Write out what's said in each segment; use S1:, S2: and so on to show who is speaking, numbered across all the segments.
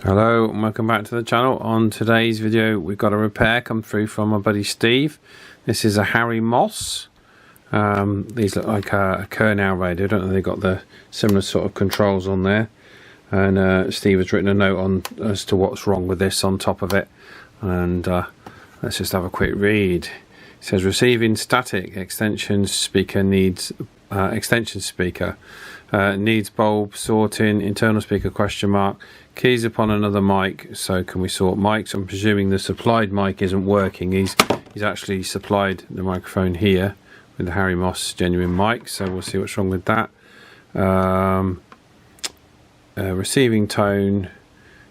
S1: Hello and welcome back to the channel. On today's video we've got a repair come through from my buddy Steve. This is a Harry Moss. These look like a Kernow radio. I don't know if they've got the similar sort of controls on there. And Steve has written a note on as to what's wrong with this on top of it. And let's just have a quick read. It says receiving static extension speaker needs needs bulb sorting, internal speaker question mark, keys upon another mic. So can we sort mics? I'm presuming the supplied mic isn't working. He's actually supplied the microphone here with the Harry Moss genuine mic, so we'll see what's wrong with that. Receiving tone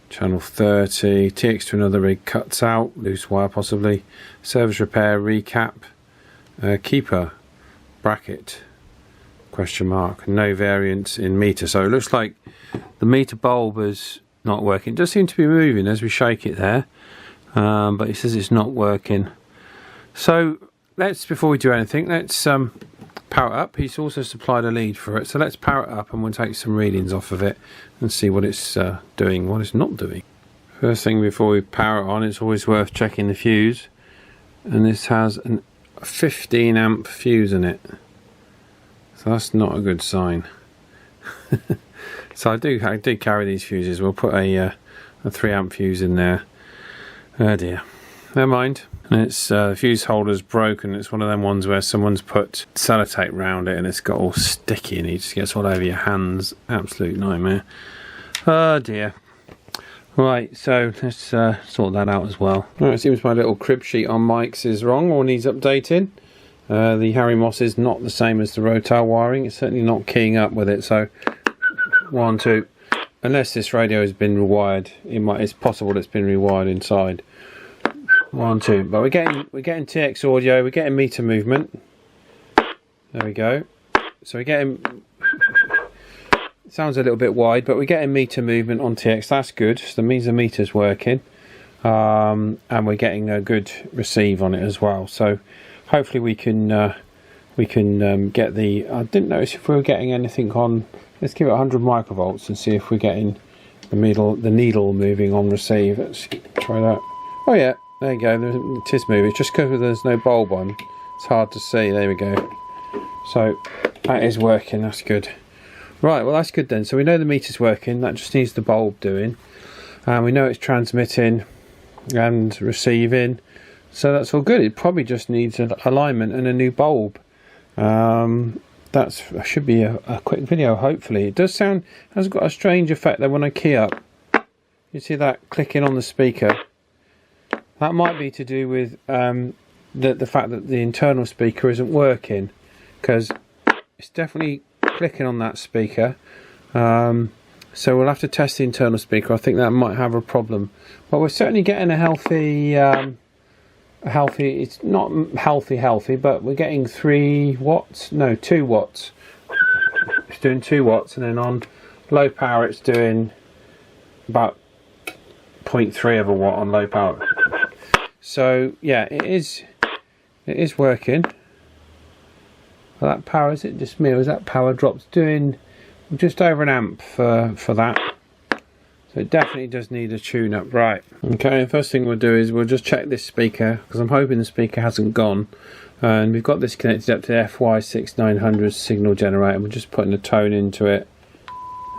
S1: channel 30, TX to another rig cuts out, loose wire possibly, service repair recap, keeper bracket question mark, no variance in meter. So it looks like the meter bulb is not working. It does seem to be moving as we shake it there, but he says it's not working. So let's, before we do anything, let's power it up. He's also supplied a lead for it, so let's power it up and we'll take some readings off of it and see what it's doing, what it's not doing. First thing before we power it on, it's always worth checking the fuse, and this has a 15 amp fuse in it. So that's not a good sign. So I do carry these fuses. We'll put a 3 amp fuse in there. Oh dear, never mind. And it's the fuse holder's broken. It's one of them ones where someone's put sellotape round it and it's got all sticky and it just gets all over your hands. Absolute nightmare. Oh dear. Right, so let's sort that out as well. Right, it seems my little crib sheet on mics is wrong or needs updating. The Harry Moss is not the same as the Rotel wiring. It's certainly not keying up with it. So 1, 2. Unless this radio has been rewired, it's possible it's been rewired inside. 1, 2. But we're getting TX audio. We're getting meter movement. There we go. So we're getting. It sounds a little bit wide, but we're getting meter movement on TX. That's good. So that means the meter's working, and we're getting a good receive on it as well. So hopefully we can get the. I didn't notice if we were getting anything on. Let's give it 100 microvolts and see if we're getting the needle moving on receive. Let's try that. Oh yeah, there you go. It is moving. It's just because there's no bulb on. It's hard to see. There we go. So that is working. That's good. Right. Well, that's good then. So we know the meter's working. That just needs the bulb doing, and we know it's transmitting and receiving. So that's all good. It probably just needs an alignment and a new bulb. That should be a quick video, hopefully. It does sound, has got a strange effect though when I key up. You see that clicking on the speaker? That might be to do with the fact that the internal speaker isn't working, because it's definitely clicking on that speaker. So we'll have to test the internal speaker. I think that might have a problem. But we're certainly getting a healthy, it's not healthy, but we're getting 3 watts, no, 2 watts. It's doing 2 watts, and then on low power it's doing about 0.3 of a watt on low power. So yeah, it is working. Well, that power, is it just me, or is that power drops doing just over an amp for that? So it definitely does need a tune up. Right, okay, the first thing we'll do is we'll just check this speaker, because I'm hoping the speaker hasn't gone. And we've got this connected up to the FY6900 signal generator. We're just putting a tone into it,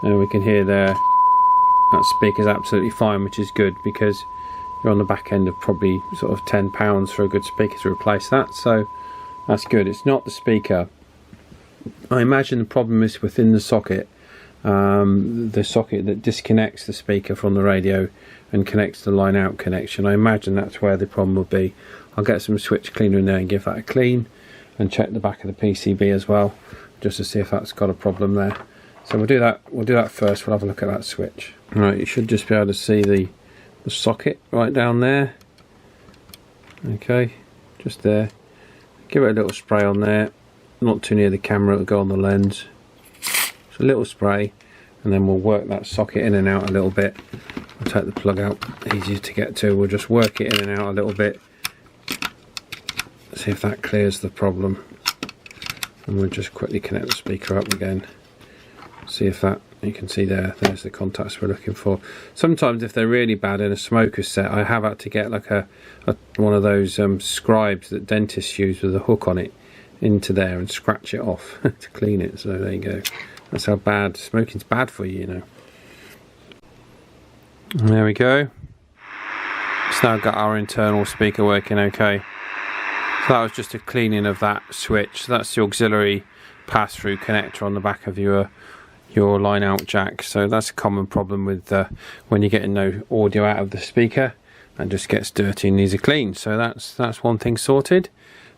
S1: and we can hear there that speaker's absolutely fine, which is good, because you're on the back end of probably sort of £10 for a good speaker to replace that. So that's good. It's not the speaker. I imagine the problem is within the socket. The socket that disconnects the speaker from the radio and connects the line out connection. I imagine that's where the problem will be. I'll get some switch cleaner in there and give that a clean, and check the back of the PCB as well, just to see if that's got a problem there. So we'll do that first. We'll have a look at that switch. Right, you should just be able to see the socket right down there. Okay, just there. Give it a little spray on there, not too near the camera, it'll go on the lens. So a little spray, and then we'll work that socket in and out a little bit. I'll take the plug out, easier to get to. We'll just work it in and out a little bit, see if that clears the problem. And we'll just quickly connect the speaker up again. See if that, you can see there's the contacts we're looking for. Sometimes if they're really bad in a smoker set, I have had to get like one of those scribes that dentists use with a hook on it into there and scratch it off to clean it. So there you go. That's how bad smoking's bad for you, you know. And there we go. It's now got our internal speaker working okay. So that was just a cleaning of that switch. So that's the auxiliary pass-through connector on the back of your line out jack. So that's a common problem with when you're getting no audio out of the speaker and just gets dirty and needs a clean. So that's one thing sorted.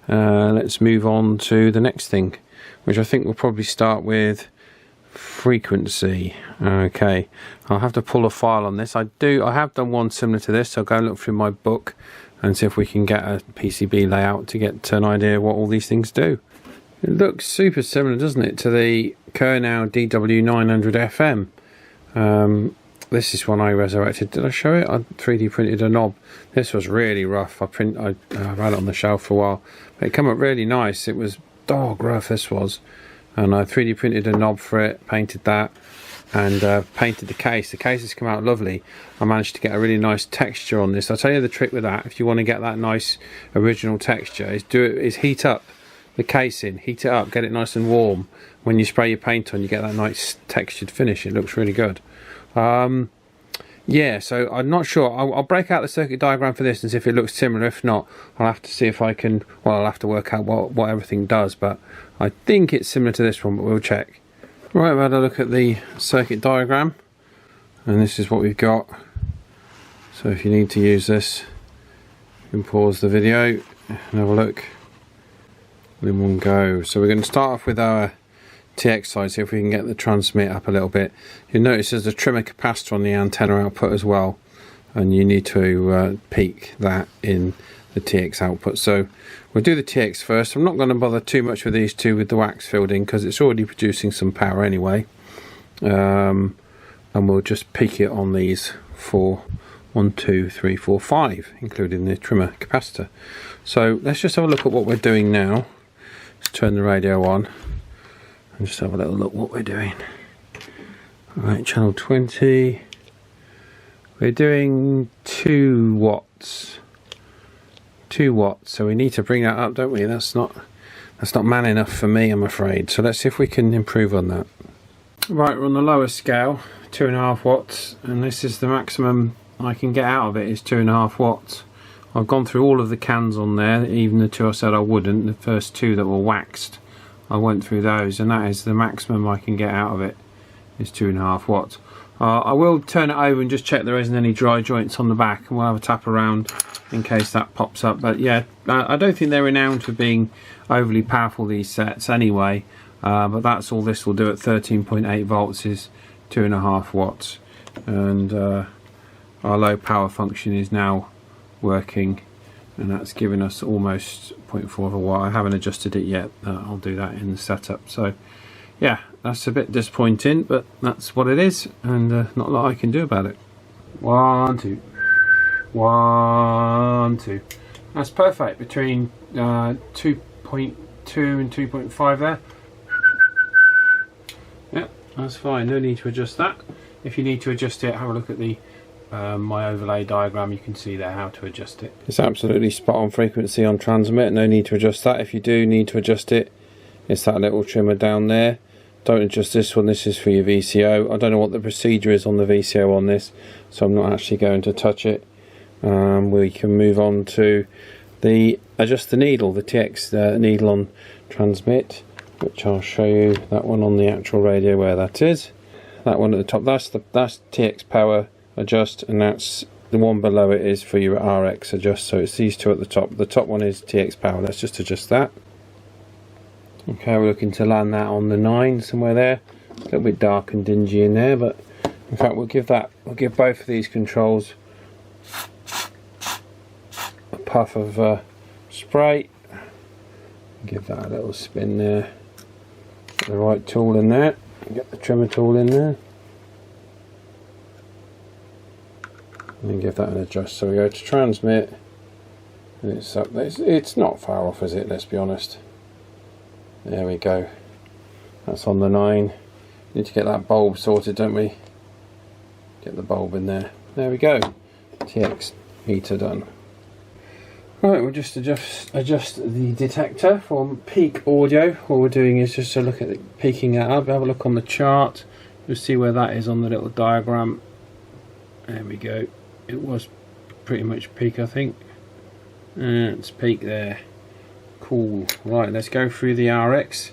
S1: Let's move on to the next thing, which I think we'll probably start with frequency. Okay, I'll have to pull a file on this. I have done one similar to this, so I'll go and look through my book and see if we can get a PCB layout to get an idea what all these things do. It looks super similar, doesn't it, to the Kernow DW900 FM. This is one I resurrected. Did I show it? I 3D printed a knob. This was really rough. I've had it on the shelf for a while, but it came up really nice. It was dog rough, this was, and I 3D printed a knob for it, painted that, and painted the case. The case has come out lovely. I managed to get a really nice texture on this. I'll tell you the trick with that. If you want to get that nice original texture, is heat up the casing, heat it up, get it nice and warm. When you spray your paint on, you get that nice textured finish. It looks really good. Yeah, so I'm not sure. I'll break out the circuit diagram for this and see if it looks similar. If not, I'll have to see if I can, well, I'll have to work out what everything does, but I think it's similar to this one, but we'll check. Right, we've had a look at the circuit diagram, and this is what we've got. So if you need to use this, you can pause the video and have a look in one go. So we're going to start off with our TX side, see if we can get the transmit up a little bit. You'll notice there's a trimmer capacitor on the antenna output as well, and you need to peak that in the TX output. So we'll do the TX first. I'm not going to bother too much with these two with the wax filled in because it's already producing some power anyway, and we'll just peak it on these for 1, 2, 3, 4, 5, including the trimmer capacitor. So let's just have a look at what we're doing now. Let's turn the radio on and just have a little look what we're doing. Alright, channel 20. We're doing 2 watts. 2 watts, so we need to bring that up, don't we? That's not man enough for me, I'm afraid. So let's see if we can improve on that. Right, we're on the lower scale, 2.5 watts, and this is the maximum I can get out of it, is 2.5 watts. I've gone through all of the cans on there, even the two I said I wouldn't, the first 2 that were waxed. I went through those, and that is the maximum I can get out of it, is 2.5 watts. I will turn it over and just check there isn't any dry joints on the back, and we'll have a tap around in case that pops up. But yeah, I don't think they're renowned for being overly powerful, these sets anyway, but that's all this will do at 13.8 volts is 2.5 watts, and our low power function is now working, and that's giving us almost 0.4 of a watt. I haven't adjusted it yet. I'll do that in the setup. So yeah, that's a bit disappointing, but that's what it is, and not a lot I can do about it. 1, 2, 1, 2. That's perfect between 2.2 and 2.5 there. Yeah, that's fine. No need to adjust that. If you need to adjust it, have a look at the my overlay diagram. You can see there how to adjust it. It's absolutely spot on frequency on transmit. No need to adjust that. If you do need to adjust it, it's that little trimmer down there. Don't adjust this one. This is for your VCO. I don't know what the procedure is on the VCO on this, so I'm not actually going to touch it. We can move on to the adjust the needle, the TX needle on transmit, which I'll show you. That one on the actual radio where that is. That one at the top. That's TX power adjust, and that's the one below it is for your RX adjust. So it's these two at the top. The top one is TX power. Let's just adjust that. Okay, we're looking to land that on the 9 somewhere there. It's a little bit dark and dingy in there, but in fact we'll give both of these controls a puff of spray. Give that a little spin there. Get the right tool in there. Get the trimmer tool in there. And give that an adjust. So we go to transmit, and it's up there. It's not far off, is it? Let's be honest. There we go. That's on the 9. Need to get that bulb sorted, don't we? Get the bulb in there. There we go. TX meter done. Right, we'll just adjust the detector from peak audio. All we're doing is just to look at it, peaking it up. Have a look on the chart. You'll see where that is on the little diagram. There we go. It was pretty much peak, I think. It's peak there. Cool. Right, let's go through the RX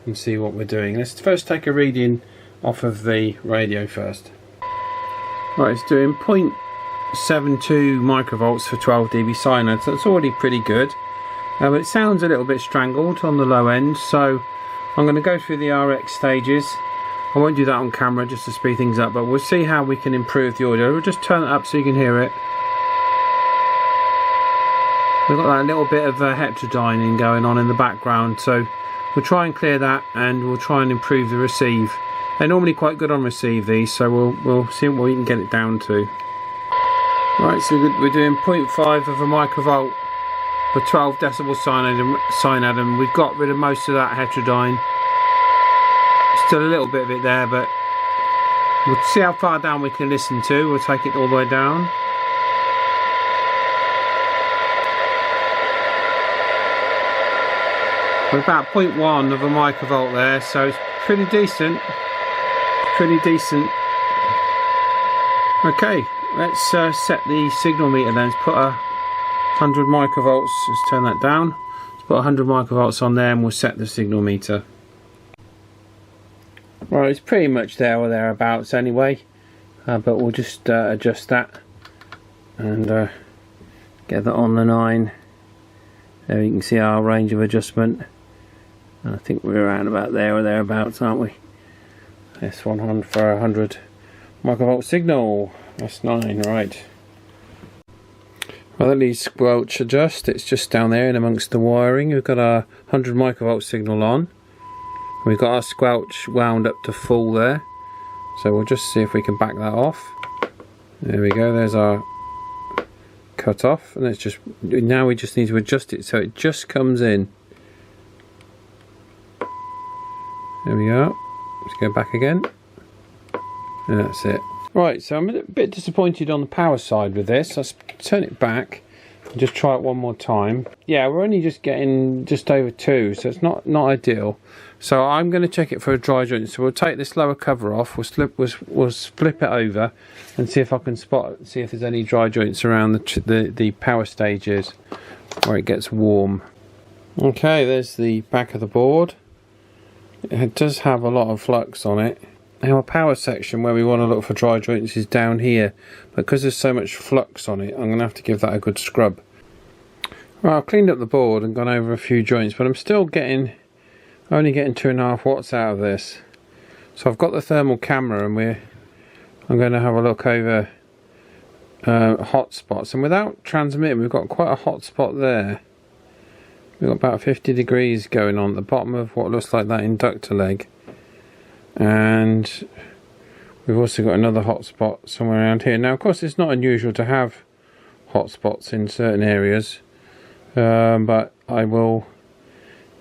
S1: and see what we're doing. Let's first take a reading off of the radio first. Right, it's doing 0.72 microvolts for 12 dB sine, so it's already pretty good. But it sounds a little bit strangled on the low end, so I'm going to go through the RX stages. I won't do that on camera just to speed things up, but we'll see how we can improve the audio. We'll just turn it up so you can hear it. We've got that little bit of heterodyning going on in the background, so we'll try and clear that and we'll try and improve the receive. They're normally quite good on receive, these, so we'll see what we can get it down to. Right, so we're doing 0.5 of a microvolt for 12 decibel sine Adam. We've got rid of most of that heterodyne. Still a little bit of it there, but we'll see how far down we can listen to. We'll take it all the way down. We're about 0.1 of a microvolt there, so it's pretty decent. Pretty decent. Okay, let's set the signal meter then. Let's put 100 microvolts. Let's turn that down. Let's put 100 microvolts on there and we'll set the signal meter. Right, it's pretty much there or thereabouts anyway, but we'll just adjust that and get that on the 9. There you can see our range of adjustment. I think we're around about there or thereabouts, aren't we? That's 100 for 100 microvolt signal. That's 9, right. Well, let me squelch adjust. It's just down there in amongst the wiring. We've got our 100 microvolt signal on. We've got our squelch wound up to full there. So we'll just see if we can back that off. There we go. There's our cut off, and it's just now we just need to adjust it so it just comes in. There we go. Let's go back again. And that's it. Right, so I'm a bit disappointed on the power side with this. Let's turn it back and just try it one more time. Yeah, we're only just getting just over 2, so it's not ideal. So I'm going to check it for a dry joint. So we'll take this lower cover off. We'll flip it over and see if I can see if there's any dry joints around the power stages where it gets warm. Okay, there's the back of the board. It does have a lot of flux on it. Our power section where we want to look for dry joints is down here, but because there's so much flux on it, I'm going to have to give that a good scrub. Right, I've cleaned up the board and gone over a few joints, but I'm still only getting 2.5 watts out of this. So I've got the thermal camera and I'm going to have a look over hot spots, and without transmitting we've got quite a hot spot there. We've got about 50 degrees going on at the bottom of what looks like that inductor leg, and we've also got another hot spot somewhere around here. Now of course it's not unusual to have hot spots in certain areas, but I will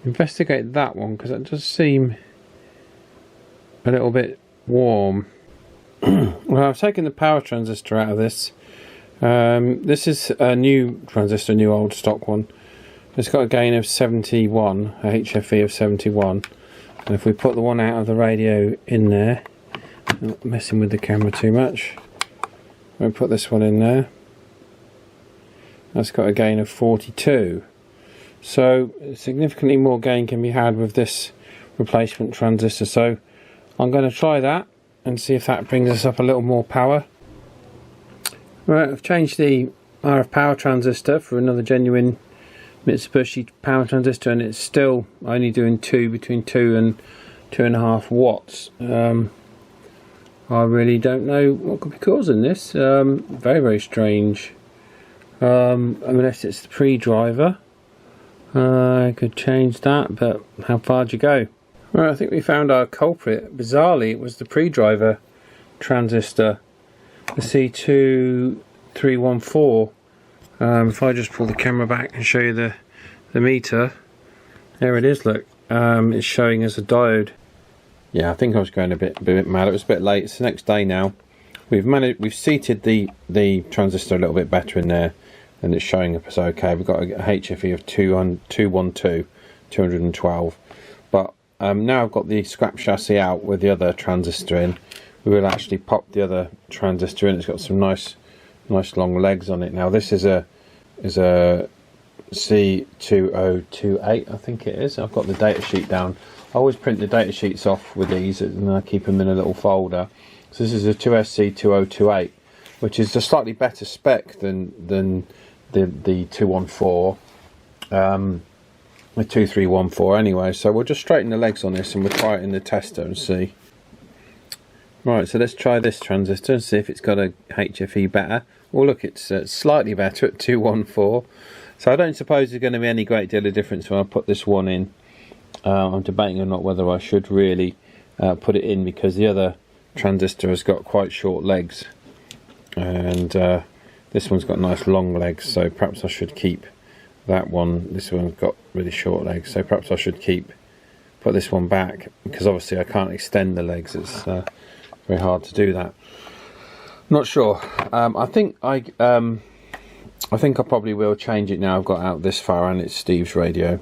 S1: investigate that one because that does seem a little bit warm. Well, I've taken the power transistor out of this. This is a new transistor, new old stock one. It's got a gain of 71, a HFE of 71, and if we put the one out of the radio in there, not messing with the camera too much, we'll put this one in there. That's got a gain of 42. So significantly more gain can be had with this replacement transistor. So I'm going to try that and see if that brings us up a little more power. Right, I've changed the RF power transistor for another genuine Mitsubishi power transistor, and it's still only doing between 2 and 2.5 watts. I really don't know what could be causing this. Very, very strange. Unless it's the pre-driver. I could change that, but how far do you go? Right, I think we found our culprit. Bizarrely, it was the pre-driver transistor, the C2314. If I just pull the camera back and show you the meter, there it is, look. It's showing as a diode. Yeah, I think I was going a bit mad. It was a bit late. It's the next day now. We've seated the transistor a little bit better in there, and it's showing up as okay. We've got a HFE of 212, but now I've got the scrap chassis out with the other transistor in. We will actually pop the other transistor in. It's got some nice long legs on it. Now this is a C2028, I think it is. I've got the data sheet down. I always print the data sheets off with these, and then I keep them in a little folder. So this is a 2SC2028, which is a slightly better spec than the 214, the 2314 anyway. So we'll just straighten the legs on this and we'll try it in the tester and see. Right, so let's try this transistor and see if it's got a HFE better. Oh look, it's slightly better at 214. So I don't suppose there's going to be any great deal of difference when I put this one in. I'm debating or not whether I should really put it in, because the other transistor has got quite short legs, and this one's got nice long legs, so perhaps I should keep that one. This one's got really short legs, so perhaps I should put this one back, because obviously I can't extend the legs. It's very hard to do that. Not sure. I think I probably will change it now I've got out this far and it's Steve's radio.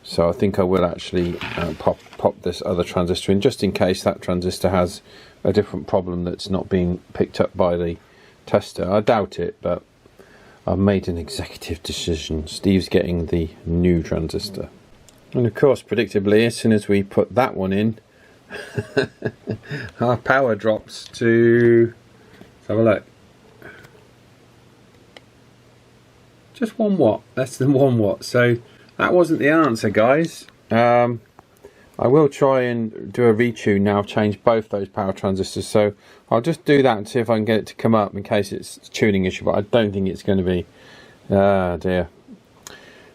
S1: So I think I will actually pop this other transistor in, just in case that transistor has a different problem that's not being picked up by the tester. I doubt it, but I've made an executive decision. Steve's getting the new transistor. And of course, predictably, as soon as we put that one in, our power drops to, let's have a look, just 1 watt, less than 1 watt. So that wasn't the answer, guys. I will try and do a retune now. I've changed both those power transistors, so I'll just do that and see if I can get it to come up in case it's a tuning issue, but I don't think it's going to be. Ah dear.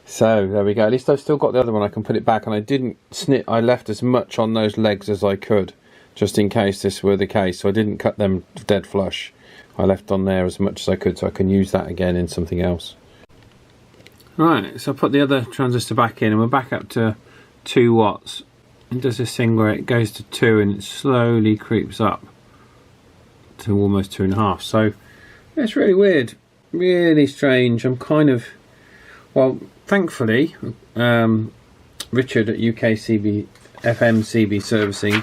S1: So there we go. At least I've still got the other one. I can put it back, and I didn't snip. I left as much on those legs as I could, just in case this were the case. So I didn't cut them dead flush. I left on there as much as I could, so I can use that again in something else. Right, so I put the other transistor back in, and we're back up to 2 watts. It does this thing where it goes to 2 and it slowly creeps up to almost 2.5. So it's really weird, really strange. I'm kind of, well, thankfully, Richard at UKCB FMCB Servicing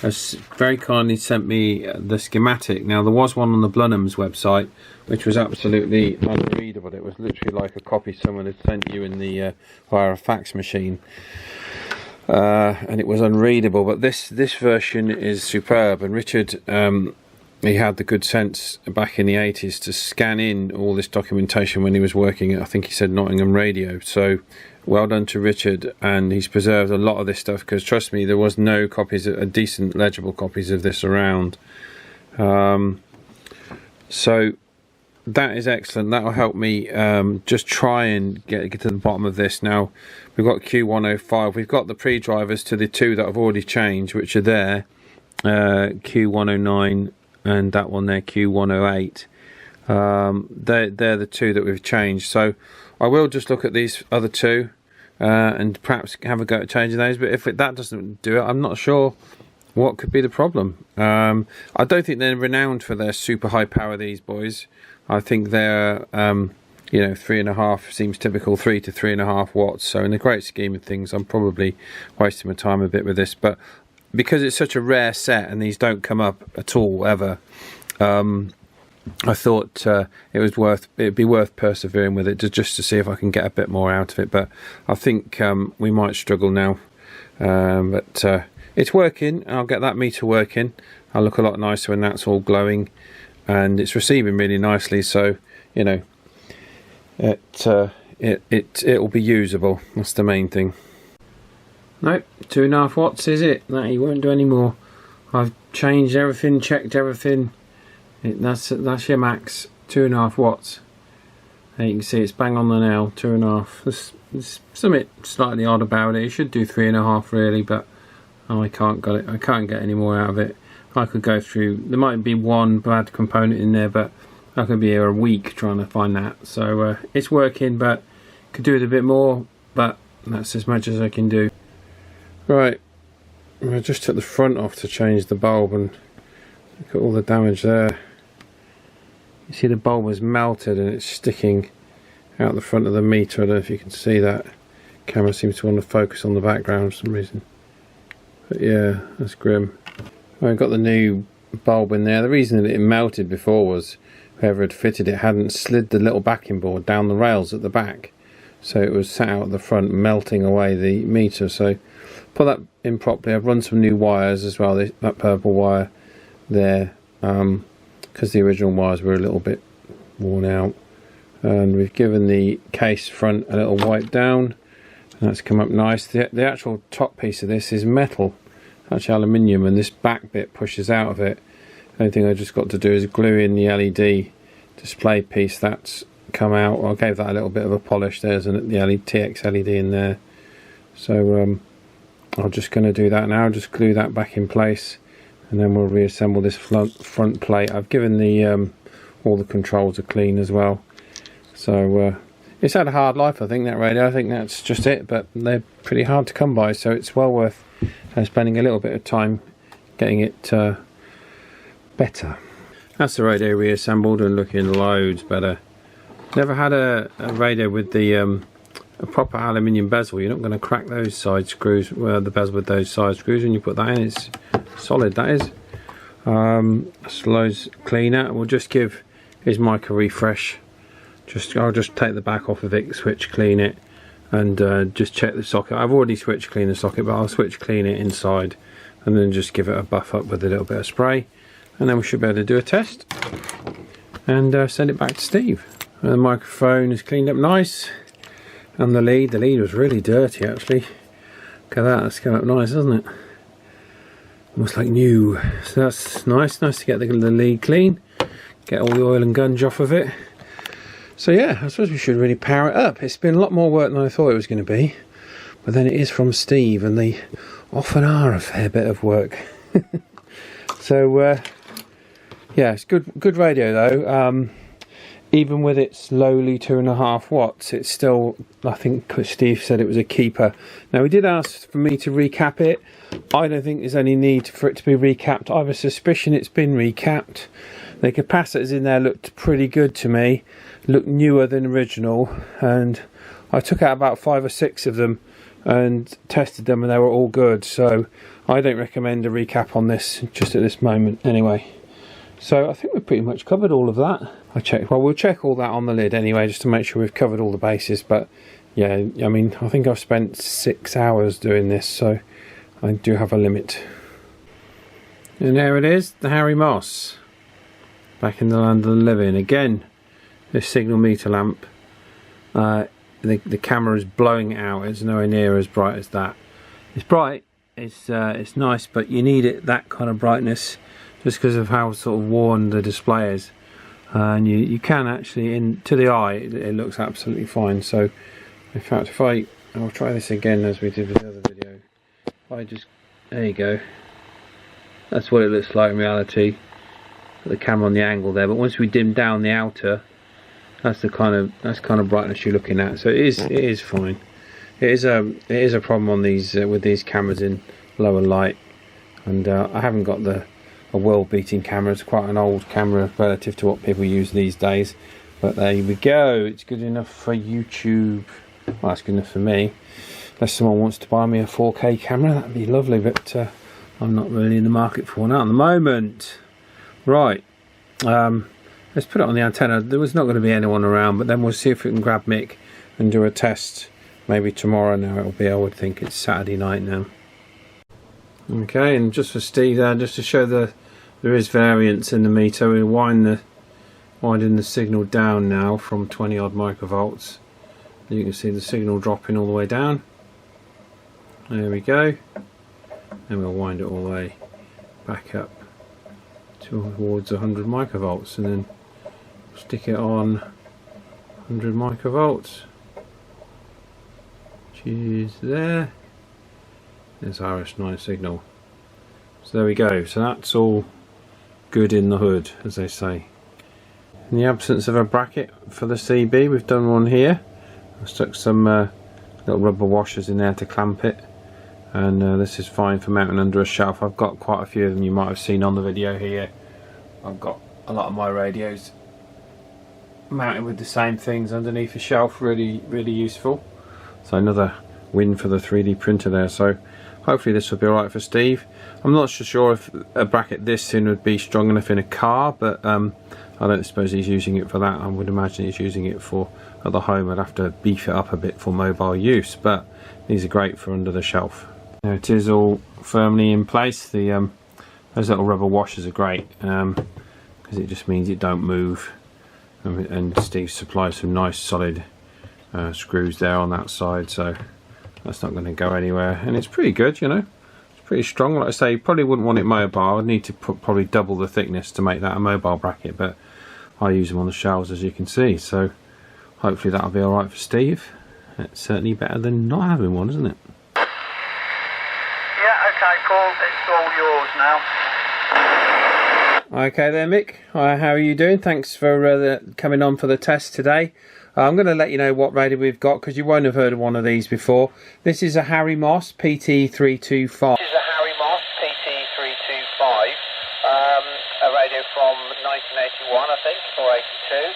S1: has very kindly sent me the schematic. Now there was one on the Blunham's website which was absolutely unreadable. It was literally like a copy someone had sent you in the via a fax machine, and it was unreadable. But this version is superb, and Richard, he had the good sense back in the 80s to scan in all this documentation when he was working at, I think he said, Nottingham Radio. So well done to Richard, and he's preserved a lot of this stuff, because trust me, there was no copies, decent legible copies of this around. So that is excellent. That will help me just try and get to the bottom of this. Now we've got Q105, we've got the pre-drivers to the 2 that I've already changed, which are there, Q109 and that one there, Q108. They're the 2 that we've changed. So I will just look at these other 2 and perhaps have a go at changing those, but if that doesn't do it, I'm not sure what could be the problem. I don't think they're renowned for their super high power, these boys. I think they're 3.5 seems typical, 3 to 3.5 watts. So in the great scheme of things, I'm probably wasting my time a bit with this, but because it's such a rare set and these don't come up at all ever, I thought it'd be worth persevering with it just to see if I can get a bit more out of it. But I think we might struggle now, but it's working. I'll get that meter working. I'll look a lot nicer when that's all glowing, and it's receiving really nicely. So you know, it'll be usable. That's the main thing. Nope, 2.5 watts is it? That he won't do any more. I've changed everything, checked everything. That's your max, 2.5 watts. And you can see it's bang on the nail, 2.5. There's something slightly odd about it. It should do 3.5 really, but I can't get any more out of it. I could go through. There might be one bad component in there, but I could be here a week trying to find that. So it's working, but could do it a bit more. But that's as much as I can do. Right, I just took the front off to change the bulb, and look at all the damage there. You see the bulb was melted and it's sticking out the front of the meter. I don't know if you can see that. Camera seems to want to focus on the background for some reason. But yeah, that's grim. I've got the new bulb in there. The reason that it melted before was whoever had fitted it hadn't slid the little backing board down the rails at the back, so it was sat out at the front melting away the meter. So put that in properly. I've run some new wires as well, that purple wire there, because the original wires were a little bit worn out, and we've given the case front a little wipe down, and that's come up nice. The actual top piece of this is metal, actually aluminium, and this back bit pushes out of it. The only thing I just got to do is glue in the LED display piece that's come out. I gave that a little bit of a polish. There's the LED, TX LED in there, so I'm just going to do that now, just glue that back in place, and then we'll reassemble this front plate. I've given the all the controls a clean as well, so it's had a hard life, I think, that radio. I think that's just it, but they're pretty hard to come by, so it's well worth spending a little bit of time getting it better. That's the radio reassembled and looking loads better. Never had a radio with the a proper aluminium bezel. You're not going to crack those side screws, the bezel with those side screws when you put that in. It's solid, that is. That's loads cleaner. We'll just give his mic a refresh. I'll just take the back off of it, switch clean it, and just check the socket. I've already switch cleaned the socket, but I'll switch clean it inside and then just give it a buff up with a little bit of spray, and then we should be able to do a test and send it back to Steve. And the microphone is cleaned up nice, and the lead was really dirty actually. Look at that, that's come up nice, doesn't it? Almost like new. So that's nice to get the lead clean, get all the oil and gunge off of it. So yeah, I suppose we should really power it up. It's been a lot more work than I thought it was going to be, but then it is from Steve, and they often are a fair bit of work. So yeah, it's good radio though. Even with its lowly 2.5 watts, it's still, I think Steve said it was a keeper. Now, he did ask for me to recap it. I don't think there's any need for it to be recapped. I have a suspicion it's been recapped. The capacitors in there looked pretty good to me, looked newer than original, and I took out about 5 or 6 of them and tested them, and they were all good. So I don't recommend a recap on this just at this moment anyway. So I think we've pretty much covered all of that. We'll check all that on the lid anyway, just to make sure we've covered all the bases. But yeah, I mean, I think I've spent 6 hours doing this, so I do have a limit. And there it is, the Harry Moss, back in the land of the living. Again, this signal meter lamp, the camera is blowing it out. It's nowhere near as bright as that. It's bright, it's nice, but you need it that kind of brightness just because of how sort of worn the display is. And you can actually, to the eye, it looks absolutely fine. So in fact, I'll try this again as we did with the other video. There you go, that's what it looks like in reality. Put the camera on the angle there, but once we dim down the outer, that's the kind of brightness you're looking at. So it is fine. It is a problem on these with these cameras in lower light, and I haven't got a world beating camera. It's quite an old camera relative to what people use these days, but there we go. It's good enough for YouTube. Well, that's good enough for me, unless someone wants to buy me a 4K camera. That'd be lovely, but I'm not really in the market for one at the moment. Right, let's put it on the antenna. There was not going to be anyone around, but then we'll see if we can grab Mick and do a test maybe tomorrow. Now it'll be, I would think it's Saturday night now. Okay, and just for Steve there, just to show there is variance in the meter, we're winding the signal down now from 20 odd microvolts. You can see the signal dropping all the way down. There we go. And we'll wind it all the way back up towards 100 microvolts, and then stick it on 100 microvolts, which is there. There's RS9 signal. So there we go. So that's all good in the hood, as they say. In the absence of a bracket for the CB, we've done one here. I stuck some little rubber washers in there to clamp it, and this is fine for mounting under a shelf. I've got quite a few of them you might have seen on the video here. I've got a lot of my radios mounted with the same things underneath a shelf, really useful. So another win for the 3D printer there. So hopefully this will be alright for Steve. I'm not so sure if a bracket this thin would be strong enough in a car, but I don't suppose he's using it for that. I would imagine he's using it for at the home. I'd have to beef it up a bit for mobile use, but these are great for under the shelf. Now it is all firmly in place. The those little rubber washers are great because it just means it don't move. And Steve supplies some nice solid screws there on that side, so that's not going to go anywhere. And it's pretty good, you know. It's pretty strong. Like I say, you probably wouldn't want it mobile. I'd need to put probably double the thickness to make that a mobile bracket, but I use them on the shelves, as you can see. So hopefully that'll be alright for Steve. It's certainly better than not having one, isn't it?
S2: Yeah, okay, Paul. It's all yours now.
S1: Okay there, Mick. How are you doing? Thanks for coming on for the test today. I'm going to let you know what radio we've got, because you won't have heard of one of these before. This is a Harry Moss PT325.
S2: This is a Harry Moss PT325, a radio from 1981, I think, or 82.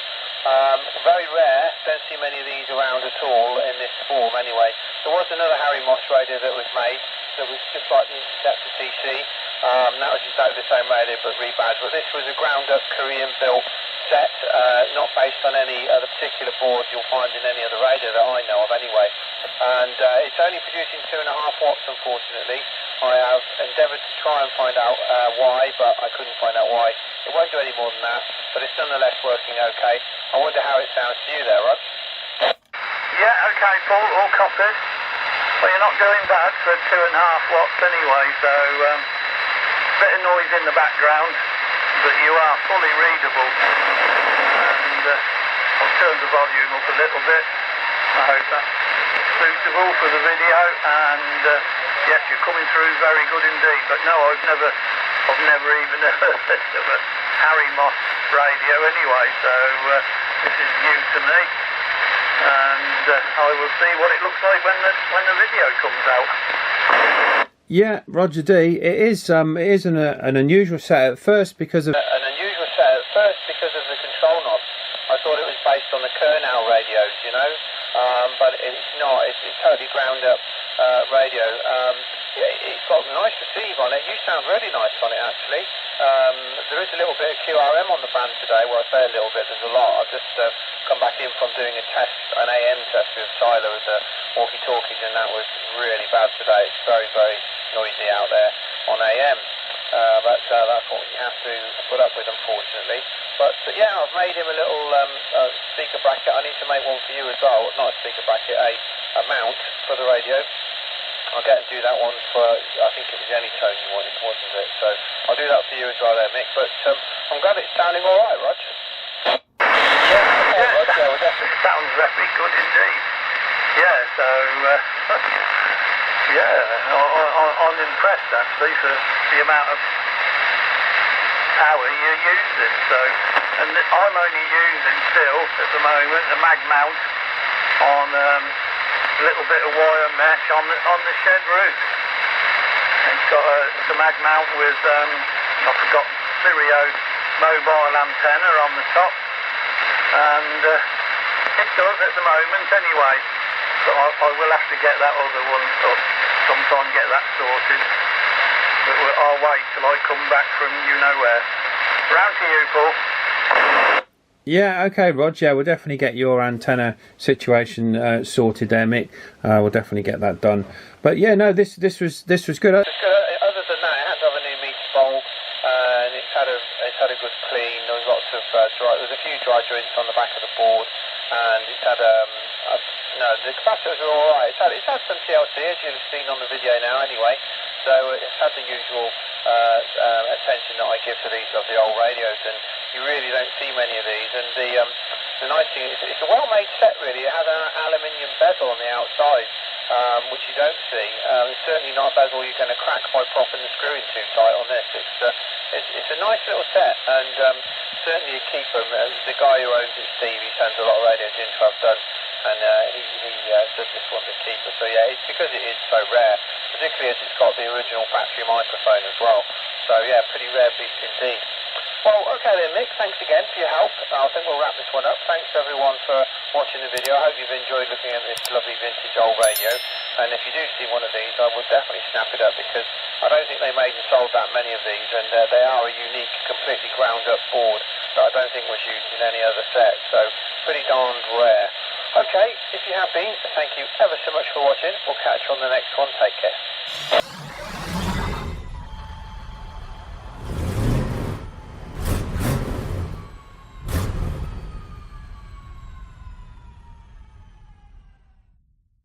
S2: Very rare. Don't see many of these around at all in this form anyway. There was another Harry Moss radio that was made that was just like the Detector TC. That was exactly the same radio but rebadged. But this was a ground-up Korean-built set, not based on any other particular board you'll find in any other radio that I know of anyway. And it's only producing 2.5 watts, unfortunately. I have endeavoured to try and find out why, but I couldn't find out why. It won't do any more than that, but it's nonetheless working okay. I wonder how it sounds to you there, Rod?
S3: Yeah, okay, Paul, all copied. Well, you're not doing bad for 2.5 watts anyway, so bit of noise in the background, but you are fully readable. And I'll turn the volume up a little bit. I hope that's suitable for the video, and yes, you're coming through very good indeed. But no, I've never even heard of a Harry Moss radio anyway, so this is new to me, and I will see what it looks like when the video comes out.
S1: Yeah, Roger D. It is an unusual set at first because of
S2: the control knob. I thought it was based on the Kernel radios, you know, but it's not. It's totally ground up radio. It's got a nice receive on it. You sound really nice on it, actually. There is a little bit of QRM on the band today. Well, I say a little bit. There's a lot. I've just come back in from doing an AM test with Tyler with the walkie-talkies, and that was really bad today. It's very, very noisy out there on AM. That's what you have to put up with, unfortunately. But yeah, I've made him a little speaker bracket. I need to make one for you as well. Not a speaker bracket, a mount for the radio. I'll get and do that one for, I think it was any tone you wanted, wasn't it? So I'll do that for you as well there, Mick. But I'm glad it's sounding all right, Rog.
S3: Yeah, it sounds very good indeed. Yeah, so yeah, I'm impressed actually for the amount of power you're using. So, and I'm only using still at the moment a mag mount on a little bit of wire mesh on the shed roof. It's got a mag mount with I forgot Stereo mobile antenna on the top, and it does at the moment anyway. So I will have to get that other one up sometime, get that sorted. But I'll wait till I come back from you know where. Round to you, Paul.
S1: Yeah, okay, Rog. Yeah, we'll definitely get your antenna situation sorted there, Mick. We'll definitely get that done. But yeah, no, this was good.
S2: Other than that, it had to have a new meter bowl, and it's had a good clean. There was lots of there's a few dry joints on the back of the board, and it's had the capacitors are all right. It's had some TLC, as you've seen on the video now, anyway. So it's had the usual attention that I give to these lovely old radios, and you really don't see many of these. And the nice thing is it's a well-made set, really. It has an aluminium bezel on the outside, which you don't see. It's certainly not a bezel you're going to crack by propping the screw in too tight on this. It's a nice little set, and certainly a keeper. The guy who owns it, Steve, he sends a lot of radios in to have done. and he said this one's a keeper. So yeah, it's because it is so rare, particularly as it's got the original factory microphone as well. So yeah, pretty rare beast indeed. Well, okay then, Mick, thanks again for your help. I think we'll wrap this one up. Thanks everyone for watching the video. I hope you've enjoyed looking at this lovely vintage old radio. And if you do see one of these, I would definitely snap it up, because I don't think they made and sold that many of these, and they are a unique, completely ground up board that I don't think was used in any other set. So pretty darned rare. Okay, if you have been, thank you ever so much for watching. We'll catch you on the next one. Take care.